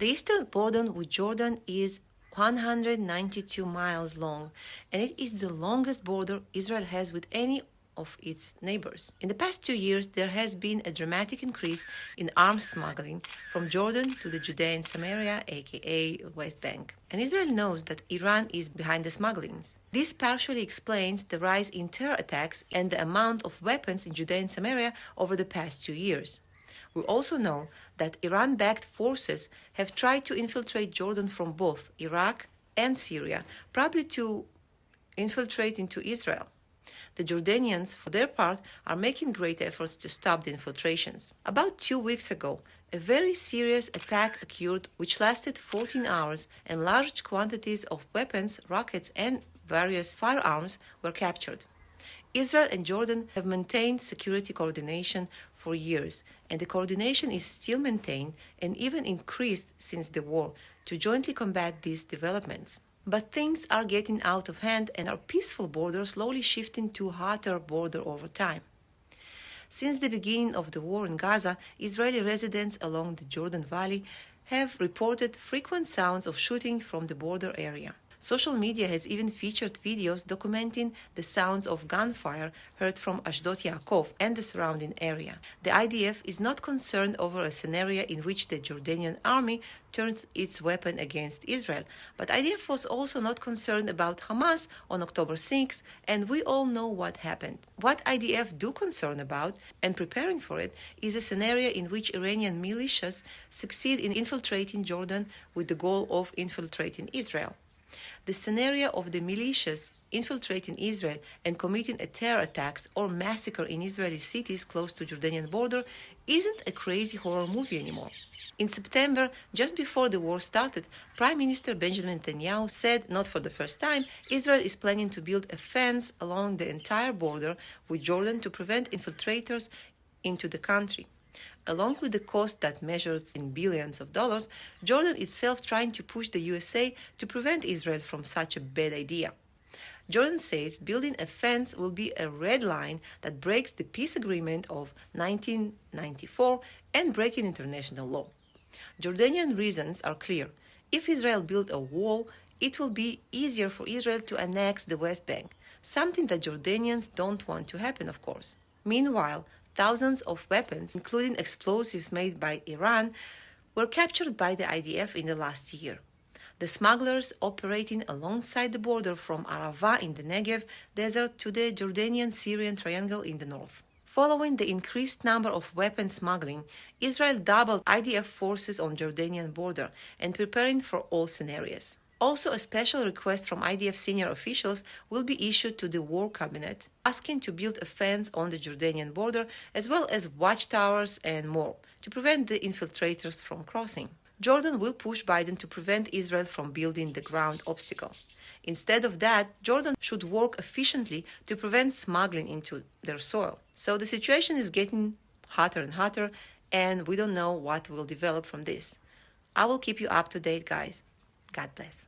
The eastern border with Jordan is 192 miles long, and it is the longest border Israel has with any of its neighbors. In the past 2 years, there has been a dramatic increase in arms smuggling from Jordan to the Judea and Samaria, aka West Bank. And Israel knows that Iran is behind the smugglings. This partially explains the rise in terror attacks and the amount of weapons in Judea and Samaria over the past 2 years. We also know that Iran-backed forces have tried to infiltrate Jordan from both Iraq and Syria, probably to infiltrate into Israel. The Jordanians, for their part, are making great efforts to stop the infiltrations. About 2 weeks ago, a very serious attack occurred which lasted 14 hours, and large quantities of weapons, rockets, and various firearms were captured. Israel and Jordan have maintained security coordination for years, and the coordination is still maintained and even increased since the war to jointly combat these developments. But things are getting out of hand, and our peaceful border slowly shifting to a hotter border over time. Since the beginning of the war in Gaza, Israeli residents along the Jordan Valley have reported frequent sounds of shooting from the border area. Social media has even featured videos documenting the sounds of gunfire heard from Ashdod Yaakov and the surrounding area. The IDF is not concerned over a scenario in which the Jordanian army turns its weapon against Israel, but IDF was also not concerned about Hamas on October 6, and we all know what happened. What IDF do concern about, and preparing for it, is a scenario in which Iranian militias succeed in infiltrating Jordan with the goal of infiltrating Israel. The scenario of the militias infiltrating Israel and committing a terror attacks or massacre in Israeli cities close to Jordanian border isn't a crazy horror movie anymore. In September, just before the war started, Prime Minister Benjamin Netanyahu said, not for the first time, Israel is planning to build a fence along the entire border with Jordan to prevent infiltrators into the country. Along with the cost that measures in billions of dollars, Jordan itself trying to push the USA to prevent Israel from such a bad idea. Jordan says building a fence will be a red line that breaks the peace agreement of 1994 and breaking international law. Jordanian reasons are clear. If Israel builds a wall, it will be easier for Israel to annex the West Bank, something that Jordanians don't want to happen, of course. Meanwhile, thousands of weapons, including explosives made by Iran, were captured by the IDF in the last year. The smugglers operating alongside the border from Arava in the Negev desert to the Jordanian-Syrian triangle in the north. Following the increased number of weapon smuggling, Israel doubled IDF forces on Jordanian border and preparing for all scenarios. Also, a special request from IDF senior officials will be issued to the War Cabinet, asking to build a fence on the Jordanian border, as well as watchtowers and more, to prevent the infiltrators from crossing. Jordan will push Biden to prevent Israel from building the ground obstacle. Instead of that, Jordan should work efficiently to prevent smuggling into their soil. So the situation is getting hotter and hotter, and we don't know what will develop from this. I will keep you up to date, guys. God bless.